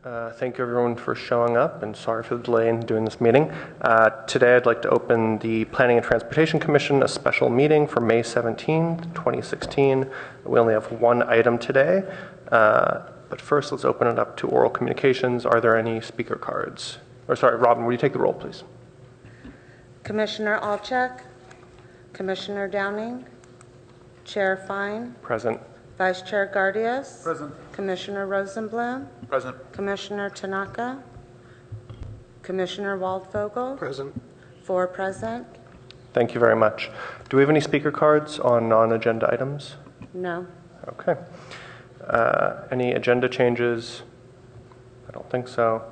Thank you everyone for showing up, and sorry for the delay in doing this meeting. Today I'd like to open the Planning and Transportation Commission, a special meeting for May 17, 2016. We only have one item today, but first let's open it up to oral communications. Are there any speaker cards? Or sorry, Robin, will you take the roll, please? Commissioner Alchek, Commissioner Downing, Chair Fine. Present. Vice Chair Gardias. Present. Commissioner Rosenblum. Present. Commissioner Tanaka. Commissioner Waldvogel. Present. 4 present. Thank you very much. Do we have any speaker cards on non-agenda items? No. Okay. Any agenda changes? I don't think so.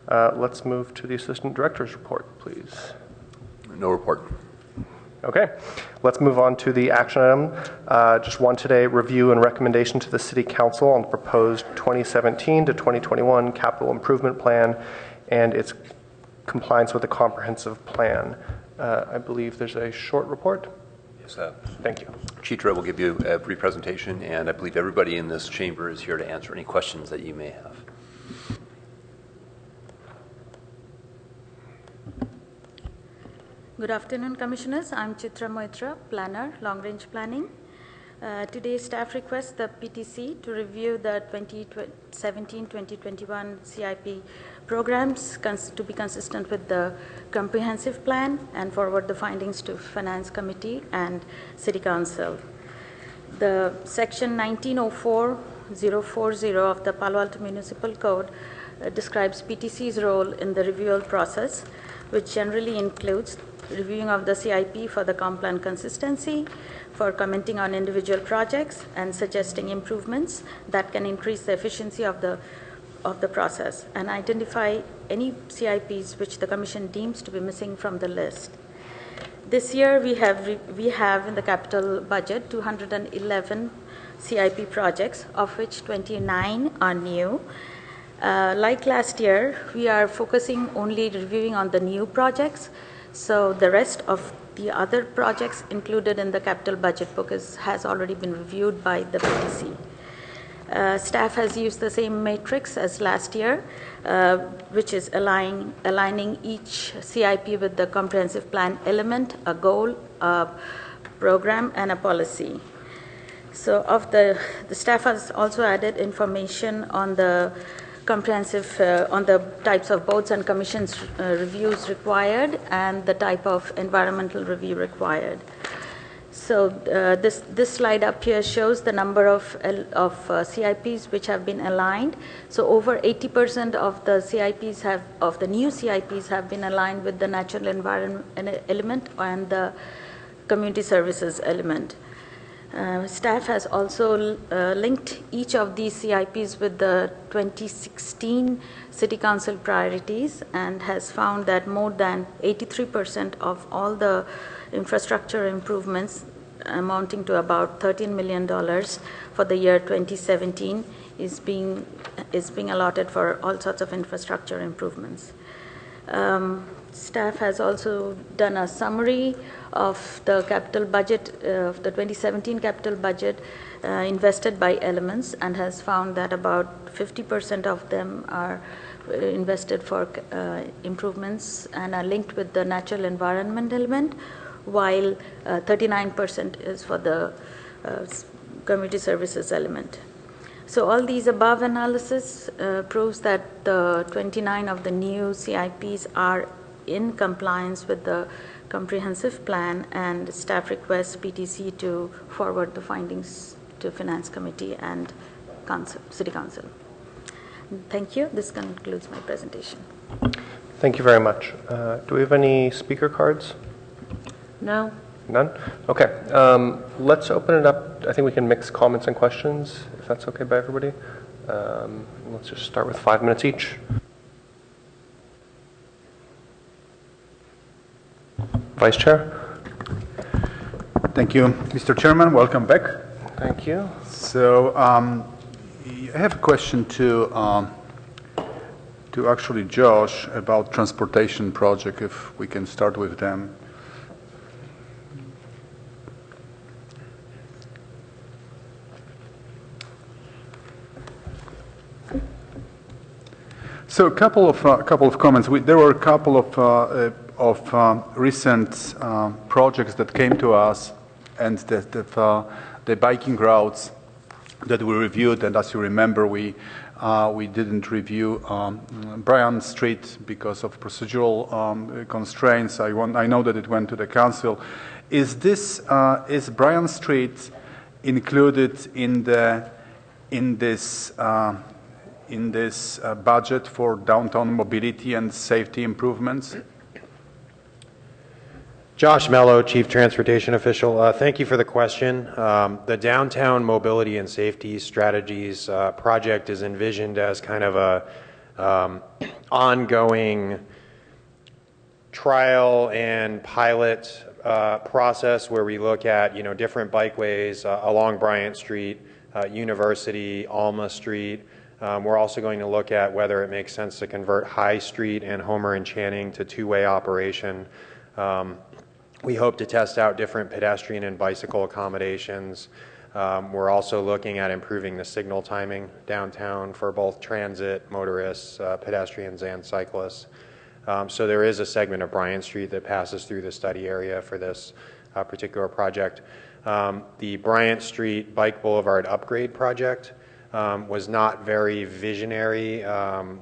Let's move to the Assistant Director's report, please. No report. Okay, let's move on to the action item. Just one today, review and recommendation to the City Council on the proposed 2017 to 2021 capital improvement plan and its compliance with the comprehensive plan. I believe there's a short report. Yes, thank you. Chitra will give you a brief presentation, and I believe everybody in this chamber is here to answer any questions that you may have. Good afternoon, Commissioners. I'm Chitra Moitra, Planner, Long Range Planning. Today, staff requests the PTC to review the 2017-2021 CIP programs to be consistent with the comprehensive plan and forward the findings to Finance Committee and City Council. The Section 1904-040 of the Palo Alto Municipal Code describes PTC's role in the review process, which generally includes reviewing of the CIP for the comp plan consistency, for commenting on individual projects, and suggesting improvements that can increase the efficiency of the process, and identify any CIPs which the Commission deems to be missing from the list. This year we have in the capital budget 211 CIP projects, of which 29 are new. Like last year, we are focusing only reviewing on the new projects. So the rest of the other projects included in the capital budget book has already been reviewed by the PTC. Staff has used the same matrix as last year, which is aligning each CIP with the comprehensive plan element, a goal, a program, and a policy. So the staff has also added information on the comprehensive on the types of boards and commissions reviews required and the type of environmental review required. So this slide up here shows the number of CIPs which have been aligned. So over 80% of the CIPs of the new CIPs have been aligned with the natural environment element and the community services element. Staff has also linked each of these CIPs with the 2016 City Council priorities and has found that more than 83% of all the infrastructure improvements amounting to about $13 million for the year 2017 is being allotted for all sorts of infrastructure improvements. Staff has also done a summary of the capital budget, of the 2017 capital budget invested by elements, and has found that about 50% of them are invested for improvements and are linked with the natural environment element, while 39% is for the community services element. So all these above analysis proves that the 29 of the new CIPs are in compliance with the comprehensive plan, and staff requests PTC to forward the findings to Finance Committee and City Council. Thank you. This concludes my presentation. Thank you very much. Do we have any speaker cards? No. None? Okay. Let's open it up. I think we can mix comments and questions, if that's okay by everybody. Let's just start with 5 minutes each. Vice Chair. Thank you, Mr. Chairman. Welcome back. Thank you. So I have a question to actually Josh about transportation project, if we can start with them. So a couple of comments. There were a couple of recent projects that came to us, and the biking routes that we reviewed. And as you remember, we didn't review Bryan Street because of procedural constraints. I know that it went to the council. Is Bryan Street included in this budget for downtown mobility and safety improvements? Josh Mello, Chief Transportation Official. Thank you for the question. The Downtown Mobility and Safety Strategies project is envisioned as kind of a ongoing trial and pilot process where we look at different bikeways along Bryant Street, University, Alma Street. We're also going to look at whether it makes sense to convert High Street and Homer and Channing to two-way operation. We hope to test out different pedestrian and bicycle accommodations. We're also looking at improving the signal timing downtown for both transit, motorists, pedestrians, and cyclists. So there is a segment of Bryant Street that passes through the study area for this particular project. The Bryant Street Bike Boulevard Upgrade Project was not very visionary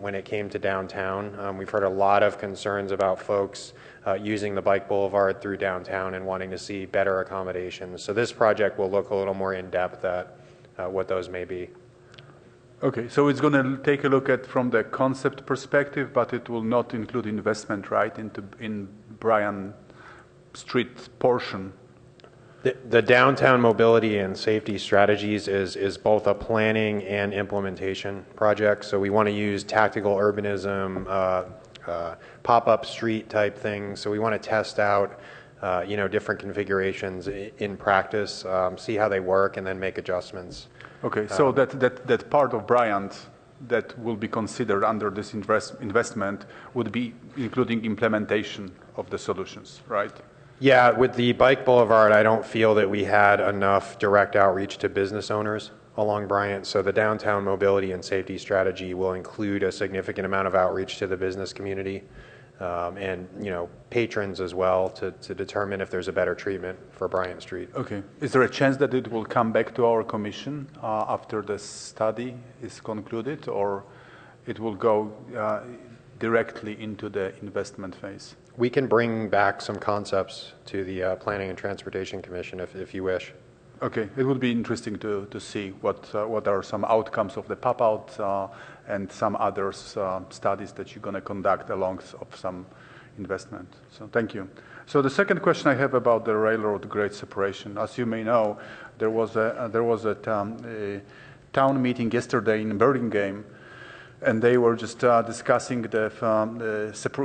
when it came to downtown. We've heard a lot of concerns about folks using the bike boulevard through downtown and wanting to see better accommodations. So this project will look a little more in depth at what those may be. Okay, so it's going to take a look at from the concept perspective, but it will not include investment, right, in Bryan Street portion. The Downtown Mobility and Safety Strategies is both a planning and implementation project. So we want to use tactical urbanism, pop-up street type things. So we want to test out, different configurations in practice, see how they work, and then make adjustments. Okay, so that part of Bryant that will be considered under this investment would be including implementation of the solutions, right? Yeah, with the Bike Boulevard, I don't feel that we had enough direct outreach to business owners along Bryant. So the Downtown Mobility and Safety Strategy will include a significant amount of outreach to the business community and patrons as well to determine if there's a better treatment for Bryant Street. Okay. Is there a chance that it will come back to our commission after the study is concluded, or it will go directly into the investment phase? We can bring back some concepts to the Planning and Transportation Commission if you wish. Okay, it would be interesting to see what are some outcomes of the PAP&TC and some other studies that you're going to conduct along of some investment. So thank you. So the second question I have about the railroad grade separation. As you may know, there was a town meeting yesterday in Birmingham, and they were just discussing the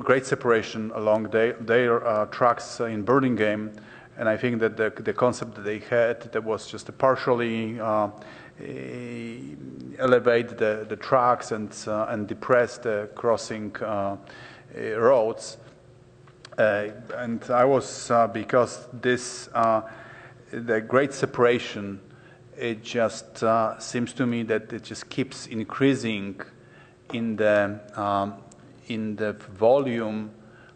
grade separation along their tracks in Birmingham. And I think that the concept that they had that was just to partially elevate the tracks and depress the crossing roads. And I was because the grade separation, it just seems to me that it just keeps increasing in the volume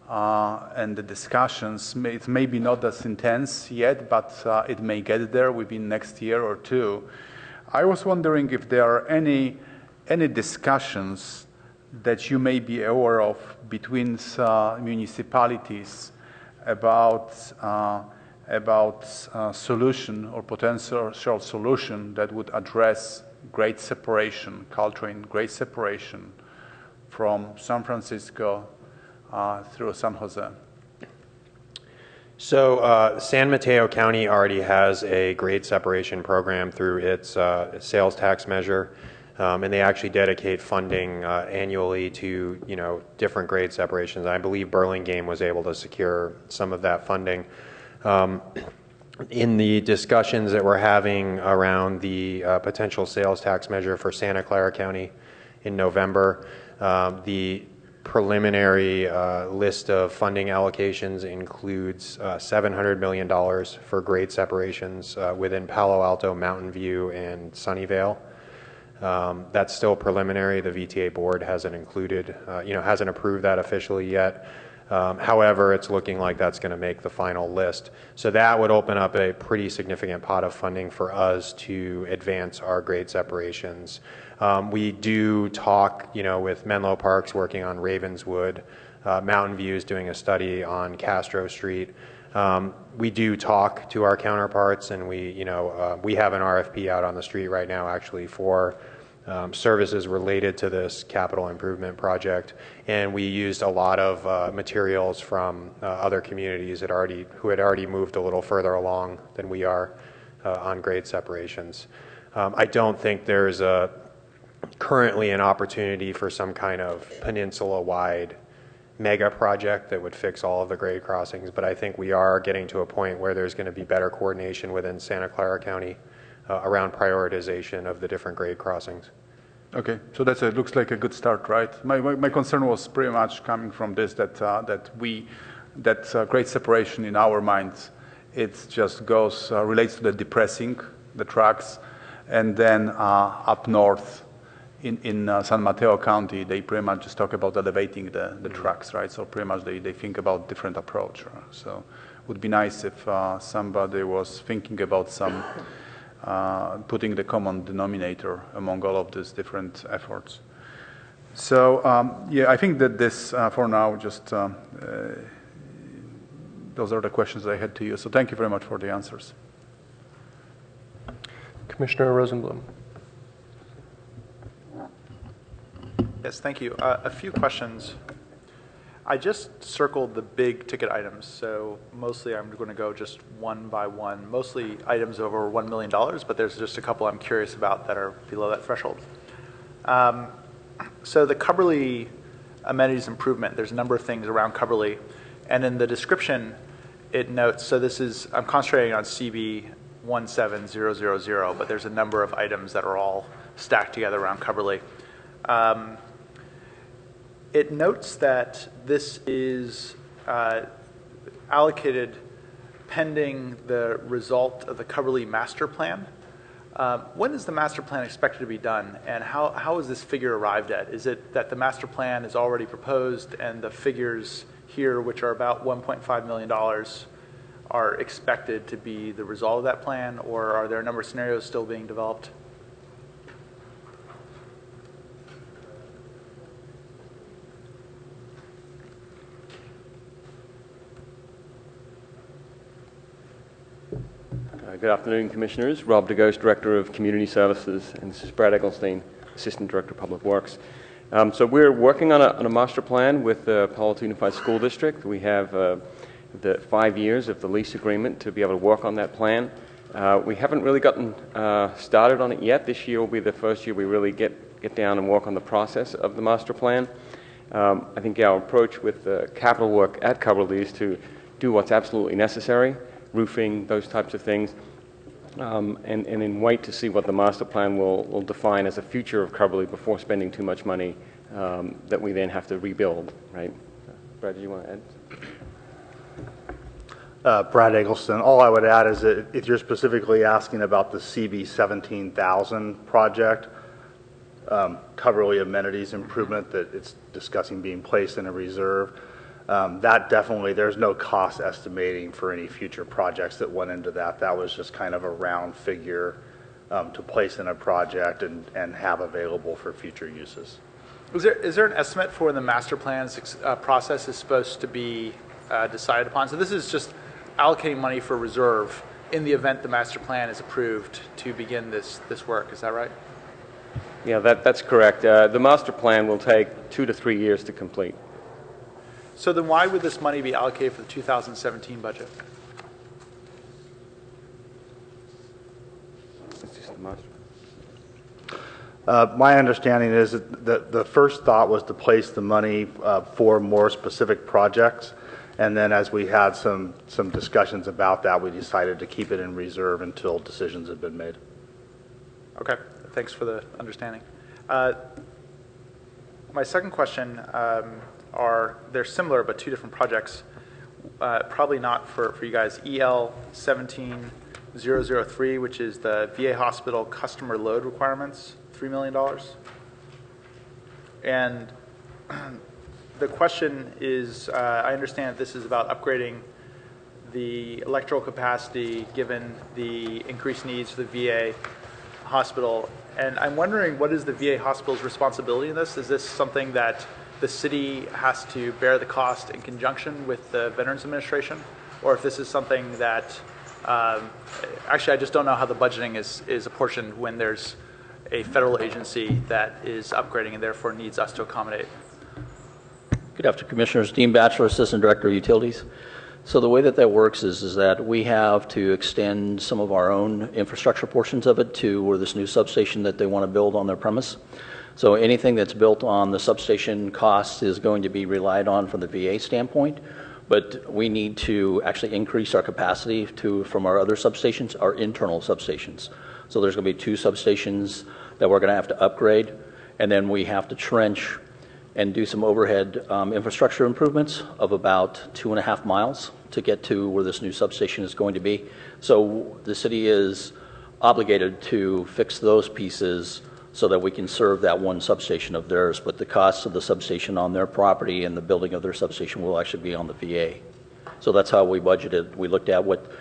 and the discussions. It may be not as intense yet, but it may get there within next year or two. I was wondering if there are any discussions that you may be aware of between municipalities about solution or potential solution that would address grade separation, cultural grade separation from San Francisco through San Jose. So San Mateo County already has a grade separation program through its sales tax measure, and they actually dedicate funding annually to different grade separations. I believe Burlingame was able to secure some of that funding. In the discussions that we're having around the potential sales tax measure for Santa Clara County in November, the preliminary list of funding allocations includes $700 million for grade separations within Palo Alto, Mountain View, and Sunnyvale. That's still preliminary. The VTA board hasn't hasn't approved that officially yet. However, it's looking like that's going to make the final list. So that would open up a pretty significant pot of funding for us to advance our grade separations. We do talk, with Menlo Parks working on Ravenswood, Mountain View is doing a study on Castro Street. We do talk to our counterparts, and we have an RFP out on the street right now, actually, for services related to this capital improvement project, and we used a lot of materials from other communities who had already moved a little further along than we are on grade separations. I don't think there's currently an opportunity for some kind of peninsula-wide mega project that would fix all of the grade crossings, but I think we are getting to a point where there's going to be better coordination within Santa Clara County around prioritization of the different grade crossings. Okay, so looks like a good start, right? My concern was pretty much coming from this, that grade separation in our minds, it just relates to the depressing the tracks, and then up north in San Mateo County, they pretty much just talk about elevating the tracks, right? So pretty much they think about different approach. So it would be nice if somebody was thinking about some putting the common denominator among all of these different efforts. So yeah, I think that this for now just those are the questions I had to you. So thank you very much for the answers. Commissioner Rosenblum. Yes, thank you. A few questions. I just circled the big ticket items, so mostly I'm going to go just one by one, mostly items over $1 million, but there's just a couple I'm curious about that are below that threshold. So the Cubberley amenities improvement, there's a number of things around Cubberley, and in the description it notes, so I'm concentrating on CB 17000, but there's a number of items that are all stacked together around Cubberley. It notes that this is allocated pending the result of the Cubberley master plan. When is the master plan expected to be done, and how is this figure arrived at? Is it that the master plan is already proposed and the figures here, which are about $1.5 million, are expected to be the result of that plan, or are there a number of scenarios still being developed? Good afternoon, Commissioners. Rob DeGhost, Director of Community Services, and this is Brad Eggleston, Assistant Director of Public Works. So we're working on a master plan with the Palo Alto Unified School District. We have the 5 years of the lease agreement to be able to work on that plan. We haven't really gotten started on it yet. This year will be the first year we really get down and work on the process of the master plan. I think our approach with the capital work at Cubberley is to do what's absolutely necessary, roofing, those types of things, and then wait to see what the master plan will define as a future of Cubberley before spending too much money that we then have to rebuild, right? Brad, do you want to add? Brad Eggleston. All I would add is that if you're specifically asking about the CB 17,000 project, Cubberley amenities improvement that it's discussing being placed in a reserve, that definitely, there's no cost estimating for any future projects that went into that. That was just kind of a round figure to place in a project and have available for future uses. Is there an estimate for when the master plan process is supposed to be decided upon? So this is just allocating money for reserve in the event the master plan is approved to begin this work. Is that right? Yeah, that's correct. The master plan will take 2 to 3 years to complete. So then why would this money be allocated for the 2017 budget? It's just the master. My understanding is that the first thought was to place the money for more specific projects, and then as we had some discussions about that, we decided to keep it in reserve until decisions had been made. Okay, thanks for the understanding. My second question they're similar but two different projects, probably not for you guys. EL 17003, which is the VA hospital customer load requirements $3 million. And the question is, I understand this is about upgrading the electrical capacity given the increased needs for the VA hospital. And I'm wondering, what is the VA hospital's responsibility in this? Is this something that the city has to bear the cost in conjunction with the Veterans Administration? Or if this is something that, actually I just don't know how the budgeting is apportioned when there's a federal agency that is upgrading and therefore needs us to accommodate. Good afternoon, Commissioners. Dean Batchelor, Assistant Director of Utilities. So the way that works is that we have to extend some of our own infrastructure portions of it to where this new substation that they want to build on their premise. So anything that's built on the substation cost is going to be relied on from the VA standpoint, but we need to actually increase our capacity from our other substations, our internal substations. So there's going to be 2 substations that we're going to have to upgrade, and then we have to trench and do some overhead infrastructure improvements of about 2.5 miles to get to where this new substation is going to be. So the city is obligated to fix those pieces so that we can serve that one substation of theirs, but the cost of the substation on their property and the building of their substation will actually be on the VA. So that's how we budgeted. We looked at what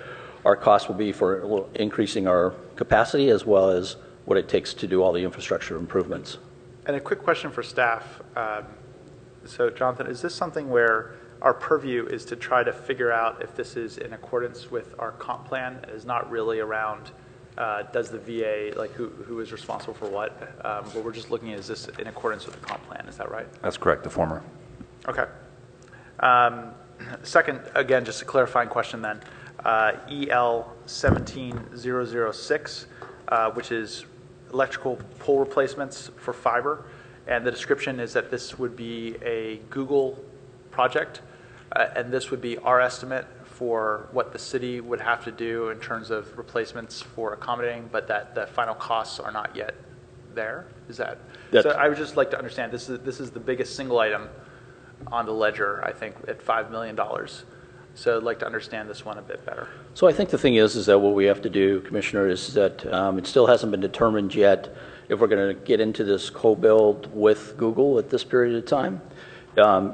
our cost will be for increasing our capacity as well as what it takes to do all the infrastructure improvements. And a quick question for staff. So Jonathan, is this something where our purview is to try to figure out if this is in accordance with our comp plan? It is not really around does the VA, like who is responsible for what? But we're just looking at, is this in accordance with the comp plan? Is that right? That's correct, the former. Okay. Second, again, just a clarifying question then. EL 17006, which is electrical pole replacements for fiber. And the description is that this would be a Google project, and this would be our estimate for what the city would have to do in terms of replacements for accommodating, but that the final costs are not yet there. Is that? So I would just like to understand, this is the biggest single item on the ledger, I think, at $5 million. So I'd like to understand this one a bit better. So I think the thing is that what we have to do, Commissioner, is that it still hasn't been determined yet if we're going to get into this co-build with Google at this period of time.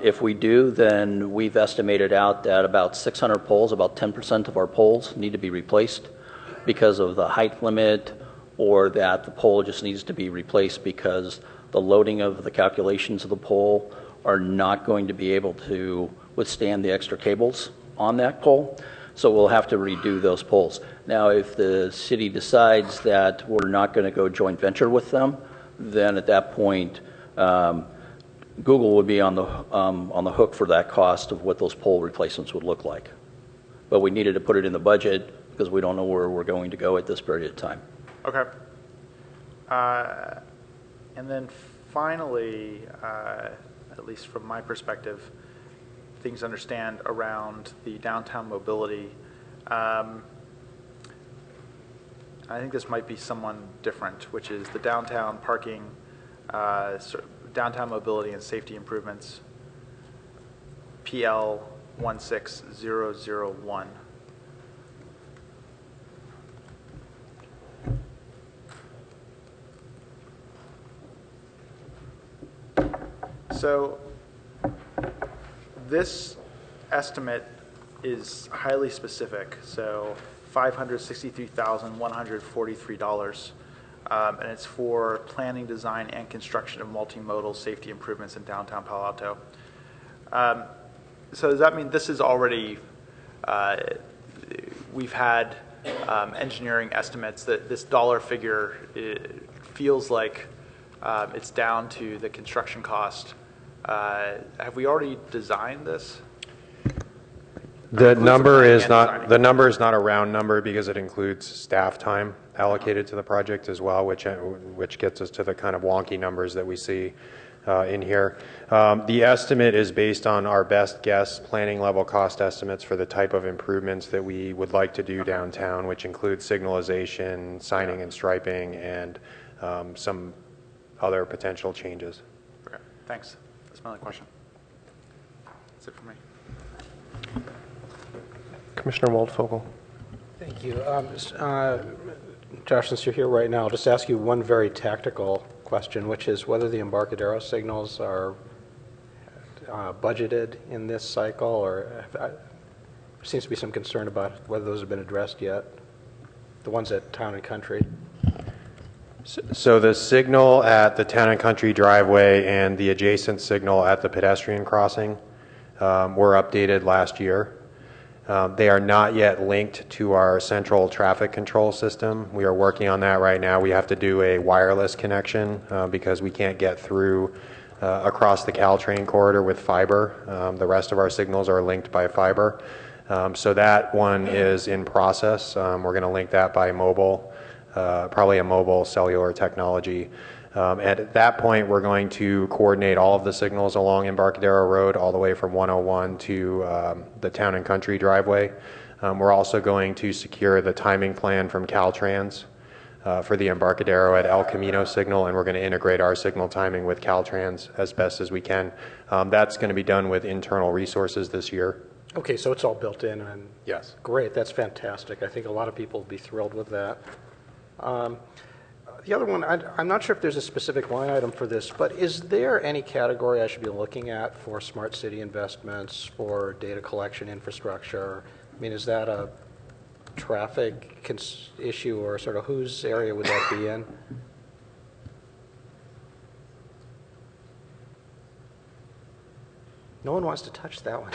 If we do, then we've estimated out that about 600 poles, about 10% of our poles need to be replaced because of the height limit, or that the pole just needs to be replaced because the loading of the calculations of the pole are not going to be able to withstand the extra cables on that pole. So we'll have to redo those poles. Now, if the city decides that we're not going to go joint venture with them, then at that point, Google would be on the hook for that cost of what those pole replacements would look like. But we needed to put it in the budget because we don't know where we're going to go at this period of time. Okay. And then finally, at least from my perspective, things to understand around the downtown mobility. I think this might be someone different, which is the downtown parking, downtown mobility and safety improvements, PL 16001. So this estimate is highly specific, so $563,143, and it's for planning, design, and construction of multimodal safety improvements in downtown Palo Alto. So does that mean this is already, we've had engineering estimates that this dollar figure feels like it's down to the construction cost? Have we already designed this? The number is not a round number because it includes staff time allocated to the project as well, which gets us to the kind of wonky numbers that we see in here. The estimate is based on our best guess planning level cost estimates for the type of improvements that we would like to do downtown, which includes signalization, signing and striping, and some other potential changes. Okay, thanks. That's my only question. That's it for me. Commissioner Waldfogel. Thank you. Josh, since you're here right now, I'll just ask you one very tactical question, which is whether the Embarcadero signals are budgeted in this cycle, or there seems to be some concern about whether those have been addressed yet, the ones at Town and Country. So the signal at the Town and Country driveway and the adjacent signal at the pedestrian crossing were updated last year. They are not yet linked to our central traffic control system. We are working on that right now. We have to do a wireless connection because we can't get through across the Caltrain corridor with fiber. The rest of our signals are linked by fiber. So that one is in process. We're going to link that by mobile, probably a mobile cellular technology. And at that point, we're going to coordinate all of the signals along Embarcadero Road all the way from 101 to the Town and Country driveway. We're also going to secure the timing plan from Caltrans for the Embarcadero at El Camino signal, and we're going to integrate our signal timing with Caltrans as best as we can. That's going to be done with internal resources this year. Okay, so it's all built in, and yes, great. That's fantastic. I think a lot of people will be thrilled with that. The other one, I'm not sure if there's a specific line item for this, but is there any category I should be looking at for smart city investments, for data collection infrastructure? I mean, is that a traffic issue, or sort of whose area would that be in? No one wants to touch that one.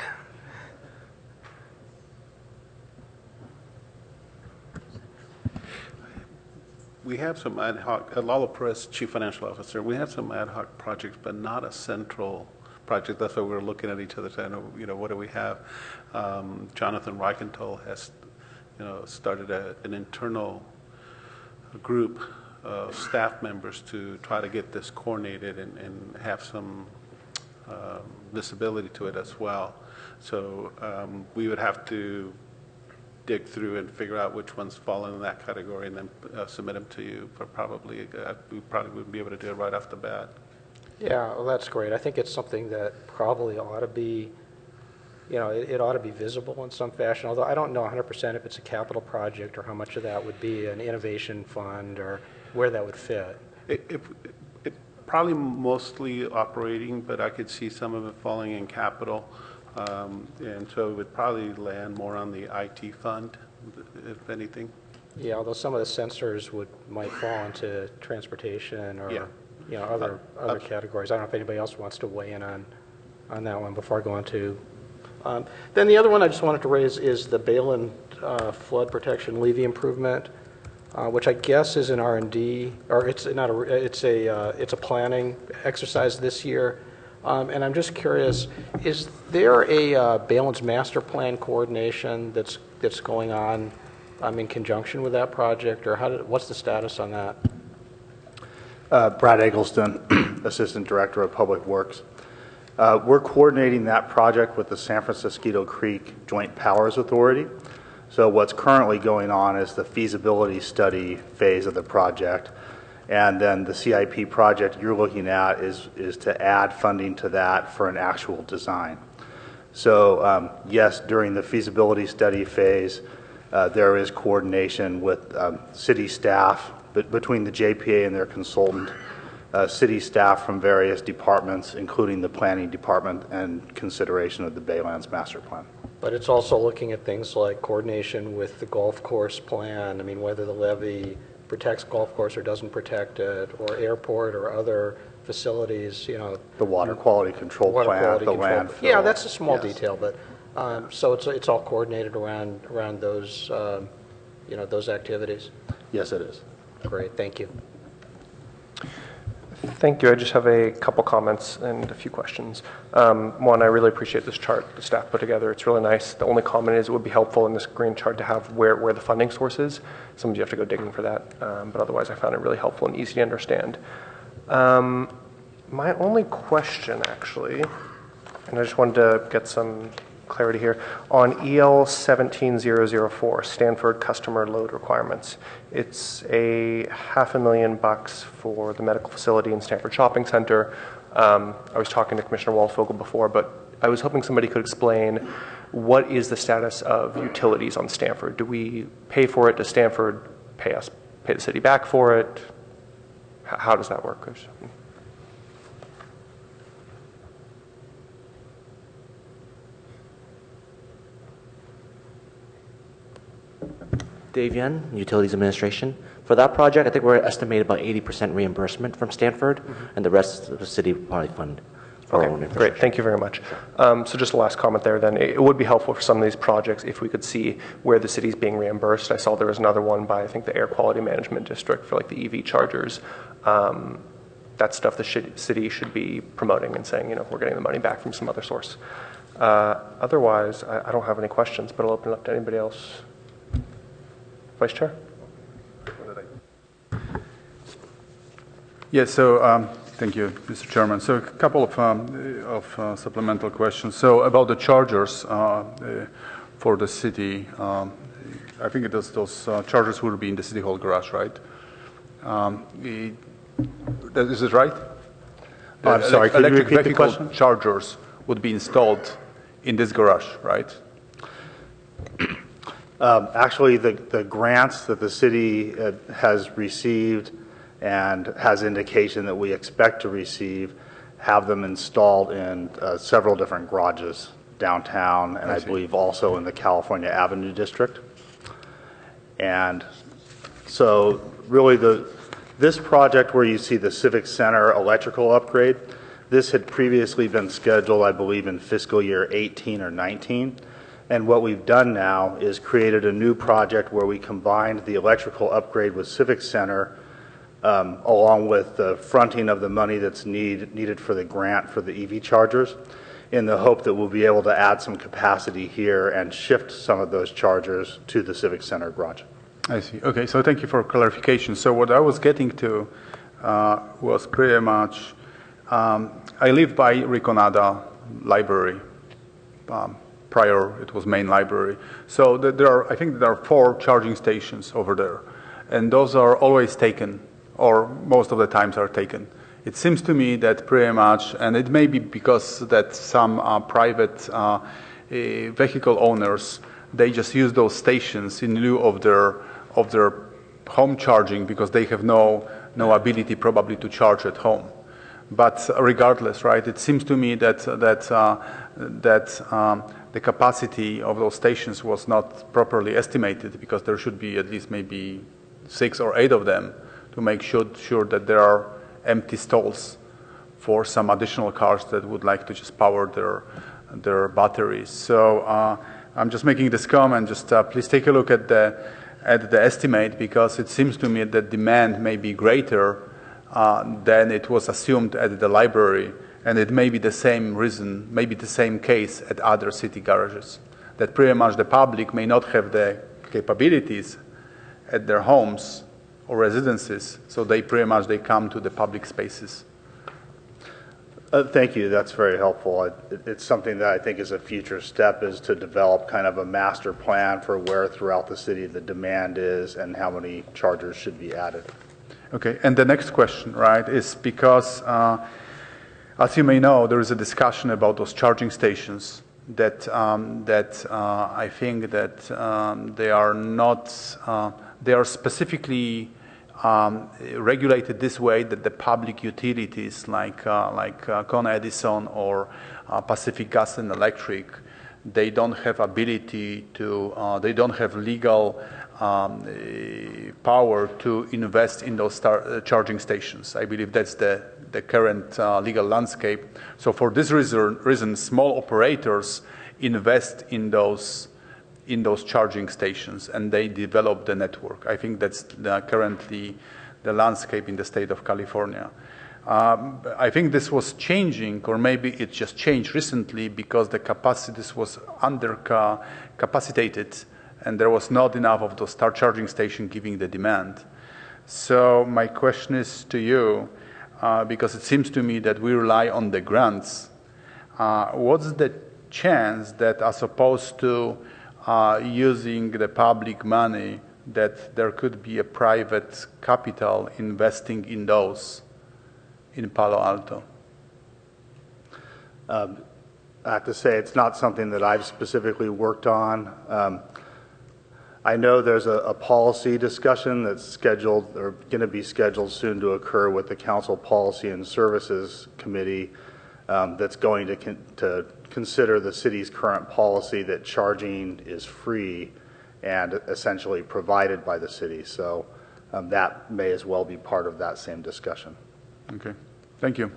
We have some ad hoc, Lalo Perez, Chief Financial Officer, we have some ad hoc projects, but not a central project. That's why we're looking at each other saying, what do we have? Jonathan Reichenthal has, started an internal group of staff members to try to get this coordinated and have some visibility to it as well. So we would have to dig through and figure out which ones fall in that category and then submit them to you. For probably, we probably wouldn't be able to do it right off the bat. Yeah, well, that's great. I think it's something that probably ought to be, it ought to be visible in some fashion, although I don't know 100% if it's a capital project or how much of that would be an innovation fund or where that would fit. It probably mostly operating, but I could see some of it falling in capital. And so it would probably land more on the IT fund, if anything. Yeah, although some of the sensors might fall into transportation or other categories. I don't know if anybody else wants to weigh in on that one before I go on to. Then the other one I just wanted to raise is the Balin flood protection levee improvement, which I guess is an R&D, or it's a planning exercise this year. And I'm just curious, is there a Balin's master plan coordination that's going on in conjunction with that project, or what's the status on that? Brad Eggleston, Assistant Director of Public Works. We're coordinating that project with the San Francisco Creek Joint Powers Authority. So what's currently going on is the feasibility study phase of the project. And then the CIP project you're looking at is to add funding to that for an actual design. So yes, during the feasibility study phase, there is coordination with city staff, but between the JPA and their consultant, city staff from various departments, including the planning department, and consideration of the Baylands master plan. But it's also looking at things like coordination with the golf course plan. I mean, whether the levee protects golf course or doesn't protect it, or airport or other facilities, The water quality control plant, the landfill. Yeah, that's a small detail, but so it's all coordinated around those, those activities. Yes, it is. Great, thank you. Thank you. I just have a couple comments and a few questions. One, I really appreciate this chart the staff put together. It's really nice. The only comment is it would be helpful in this green chart to have where the funding source is. Sometimes you have to go digging for that, but otherwise I found it really helpful and easy to understand. My only question, actually, and I just wanted to get some clarity here, on EL 17004, Stanford Customer Load Requirements. It's a $500,000 for the medical facility in Stanford Shopping Center. I was talking to Commissioner Waldfogel before, but I was hoping somebody could explain what is the status of utilities on Stanford. Do we pay for it? Does Stanford pay the city back for it? how does that work? Dave Yen, Utilities Administration. For that project, I think we're estimated about 80% reimbursement from Stanford, and the rest of the city will probably fund our own infrastructure. Great, thank you very much. So just a last comment there then. It would be helpful for some of these projects if we could see where the city's being reimbursed. I saw there was another one by, I think, the Air Quality Management District for like the EV chargers. That's stuff the city should be promoting and saying, you know, we're getting the money back from some other source. Otherwise, I don't have any questions, but I'll open it up to anybody else. Vice Chair? Yes, so thank you, Mr. Chairman. So a couple of supplemental questions. So about the chargers for the city, I think those chargers will be in the City Hall garage, right? Is it right? I'm sorry, can you repeat the question? Chargers would be installed in this garage, right? Actually, the grants that the city has received and has indication that we expect to receive have them installed in several different garages downtown, and I believe also in the California Avenue district. And so really this project where you see the Civic Center electrical upgrade, this had previously been scheduled, I believe, in fiscal year 18 or 19. And what we've done now is created a new project where we combined the electrical upgrade with Civic Center along with the fronting of the money that's needed for the grant for the EV chargers, in the hope that we'll be able to add some capacity here and shift some of those chargers to the Civic Center garage. I see. Okay, so thank you for clarification. So what I was getting to was pretty much, I live by Riconada Library. Prior, it was main library. So I think there are 4 charging stations over there, and those are always taken, or most of the times are taken. It seems to me that pretty much, and it may be because that some private vehicle owners, they just use those stations in lieu of their home charging because they have no ability probably to charge at home. But regardless, right, it seems to me that the capacity of those stations was not properly estimated, because there should be at least maybe 6 or 8 of them to make sure that there are empty stalls for some additional cars that would like to just power their batteries. So I'm just making this comment. Just please take a look at the estimate, because it seems to me that demand may be greater than it was assumed at the library. And it may be the same reason, maybe the same case at other city garages, that pretty much the public may not have the capabilities at their homes or residences, so they come to the public spaces. Thank you. That's very helpful. It's something that I think is a future step, is to develop kind of a master plan for where throughout the city the demand is and how many chargers should be added. Okay, and the next question, right, is because as you may know, there is a discussion about those charging stations that I think that they are specifically regulated this way, that the public utilities like Con Edison or Pacific Gas and Electric, they don't have ability to, they don't have legal power to invest in those charging stations. I believe that's the current legal landscape. So for this reason, small operators invest in those charging stations, and they develop the network. I think that's currently the landscape in the state of California. I think this was changing, or maybe it just changed recently, because the capacities was capacitated, and there was not enough of those charging stations giving the demand. So my question is to you, because it seems to me that we rely on the grants. What's the chance that, as opposed to using the public money, that there could be a private capital investing in those in Palo Alto? I have to say it's not something that I've specifically worked on. I know there's a policy discussion that's scheduled or going to be scheduled soon to occur with the Council Policy and Services Committee that's going to consider the city's current policy that charging is free and essentially provided by the city. So that may as well be part of that same discussion. Okay, thank you.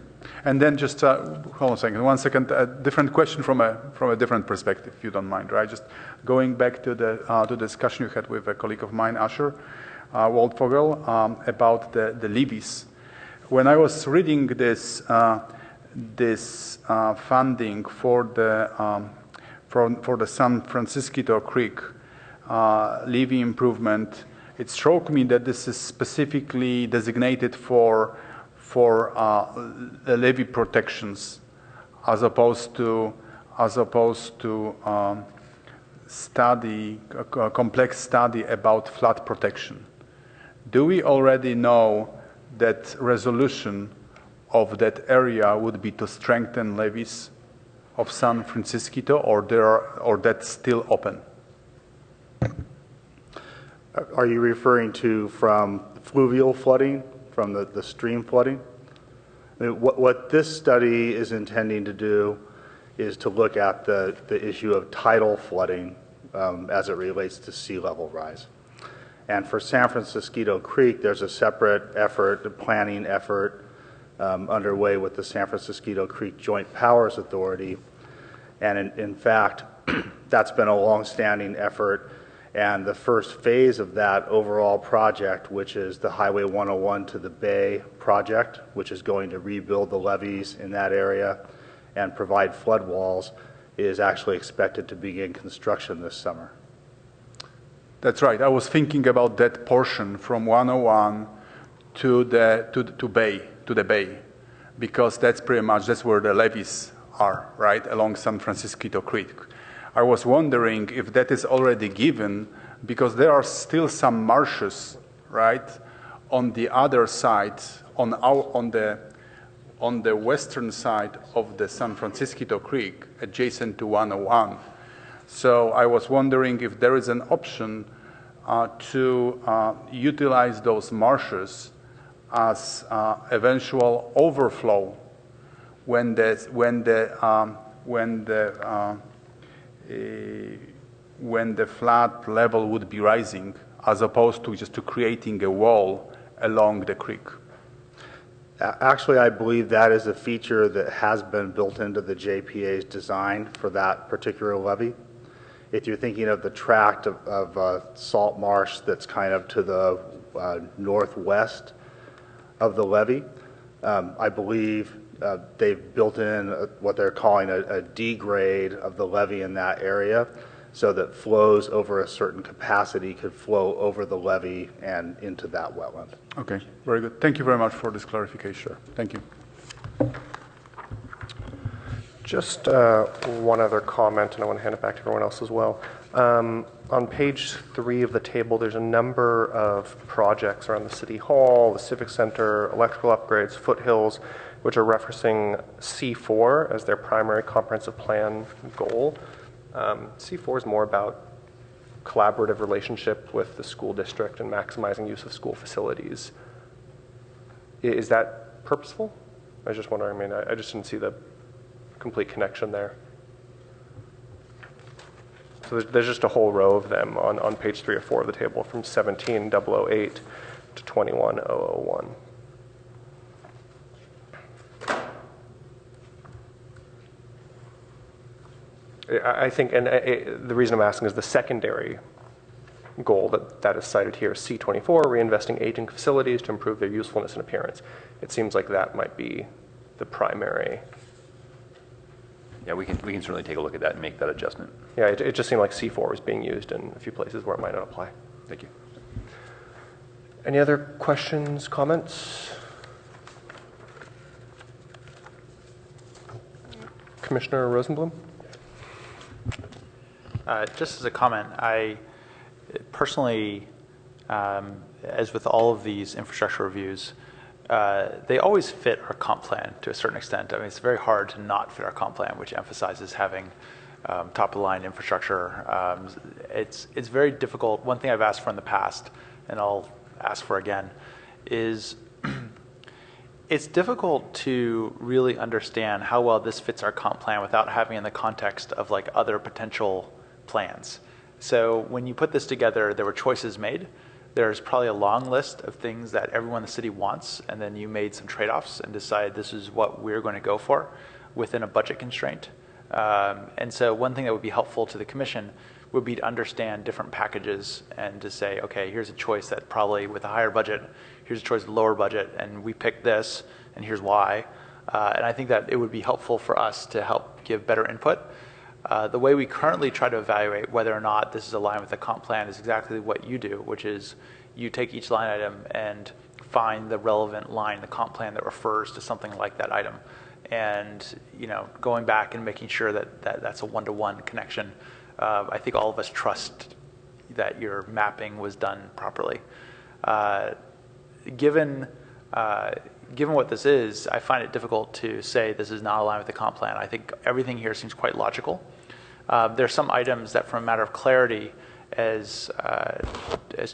And then just hold on one second. A different question from a different perspective, if you don't mind, right? Just going back to the discussion you had with a colleague of mine, Asher Waldvogel, about the levies. When I was reading this funding for the San Francisco Creek levee improvement, it struck me that this is specifically designated for levee protections, as opposed to a complex study about flood protection. Do we already know that resolution of that area would be to strengthen levees of San Francisco, or that's still open? Are you referring to from fluvial flooding, from the stream flooding? I mean, what this study is intending to do is to look at the issue of tidal flooding as it relates to sea level rise. And for San Francisco Creek, there's a separate effort, a planning effort underway with the San Francisco Creek Joint Powers Authority. And in fact, that's been a long-standing effort. And the first phase of that overall project, which is the Highway 101 to the Bay project, which is going to rebuild the levees in that area and provide flood walls, is actually expected to begin construction this summer. That's right. I was thinking about that portion from 101 to the Bay, because that's where the levees are, right, along San Francisco Creek. I was wondering if that is already given, because there are still some marshes, right, on the other side, on the western side of the San Francisco Creek, adjacent to 101. So I was wondering if there is an option to utilize those marshes as eventual overflow when the flood level would be rising, as opposed to just creating a wall along the creek. Actually, I believe that is a feature that has been built into the JPA's design for that particular levee. If you're thinking of the tract of salt marsh that's kind of to the northwest of the levee, I believe they've built in what they're calling a degrade of the levee in that area, so that flows over a certain capacity could flow over the levee and into that wetland. Okay, very good. Thank you very much for this clarification. Thank you. Just one other comment, and I want to hand it back to everyone else as well. On page 3 of the table, there's a number of projects around the City Hall, the Civic Center, electrical upgrades, foothills, which are referencing C4 as their primary comprehensive plan goal. C4 is more about collaborative relationship with the school district and maximizing use of school facilities. Is that purposeful? I was just wondering, I mean, I just didn't see the complete connection there. So there's just a whole row of them on page 3 or 4 of the table, from 17008 to 21001. I think, and the reason I'm asking is the secondary goal that is cited here, C24, reinvesting aging facilities to improve their usefulness and appearance. It seems like that might be the primary. Yeah, we can certainly take a look at that and make that adjustment. Yeah, it just seemed like C4 was being used in a few places where it might not apply. Thank you. Any other questions, comments? Commissioner Rosenblum? Just as a comment, I personally, as with all of these infrastructure reviews, they always fit our comp plan to a certain extent. I mean, it's very hard to not fit our comp plan, which emphasizes having top-of-the-line infrastructure. It's very difficult. One thing I've asked for in the past, and I'll ask for again, is it's difficult to really understand how well this fits our comp plan without having in the context of like other potential plans. So when you put this together, there were choices made. There's probably a long list of things that everyone in the city wants, and then you made some trade-offs and decided this is what we're going to go for within a budget constraint. And so one thing that would be helpful to the commission would be to understand different packages and to say, okay, here's a choice that probably with a higher budget, here's a choice with a lower budget, and we picked this, and here's why. And I think that it would be helpful for us to help give better input. The way we currently try to evaluate whether or not this is aligned with the comp plan is exactly what you do, which is you take each line item and find the relevant line in the comp plan that refers to something like that item. And going back and making sure that that's a one-to-one connection. I think all of us trust that your mapping was done properly. Given what this is, I find it difficult to say this is not aligned with the comp plan. I think everything here seems quite logical. There are some items that, from a matter of clarity, as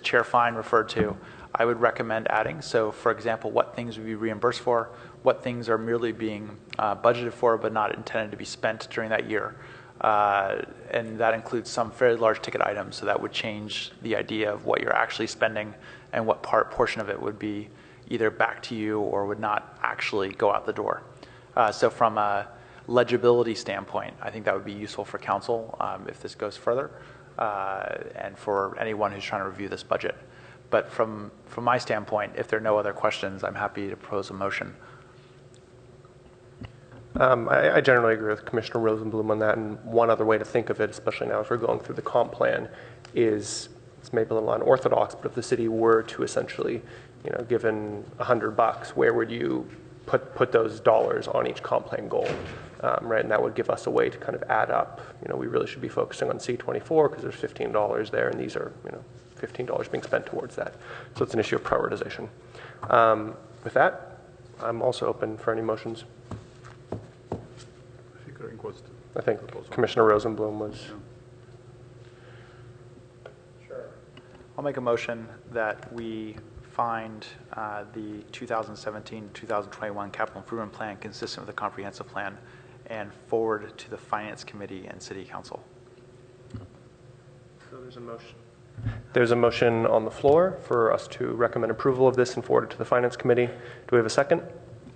Chair Fine referred to, I would recommend adding. So, for example, what things would be reimbursed for, what things are merely being budgeted for but not intended to be spent during that year. And that includes some fairly large ticket items, so that would change the idea of what you're actually spending and what portion of it would be either back to you or would not actually go out the door. So from a legibility standpoint, I think that would be useful for council if this goes further and for anyone who's trying to review this budget. But from my standpoint, if there are no other questions, I'm happy to propose a motion. I generally agree with Commissioner Rosenblum on that, and one other way to think of it, especially now as we're going through the comp plan, is it's maybe a little unorthodox, but if the city were to essentially, given $100, where would you put those dollars on each comp plan goal, right? And that would give us a way to kind of add up. We really should be focusing on C24 because there's $15 there, and these are, $15 being spent towards that. So it's an issue of prioritization. With that, I'm also open for any motions. I think Commissioner Rosenblum was. Sure. I'll make a motion that we find the 2017-2021 capital improvement plan consistent with the comprehensive plan and forward to the Finance Committee and City Council. So there's a motion. There's a motion on the floor for us to recommend approval of this and forward it to the Finance Committee. Do we have a second?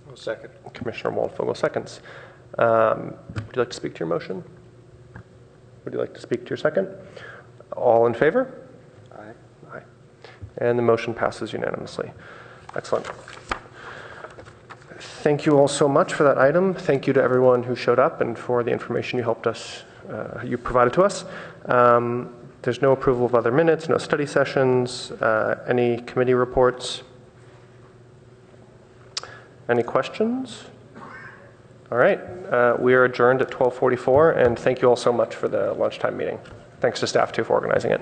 I'll second. Commissioner Waldfogel seconds. Would you like to speak to your motion? Would you like to speak to your second? All in favor? Aye. Aye. And the motion passes unanimously. Excellent. Thank you all so much for that item. Thank you to everyone who showed up and for the information you helped us, you provided to us. There's no approval of other minutes, no study sessions, any committee reports. Any questions? All right, we are adjourned at 12:44, and thank you all so much for the lunchtime meeting. Thanks to staff too for organizing it.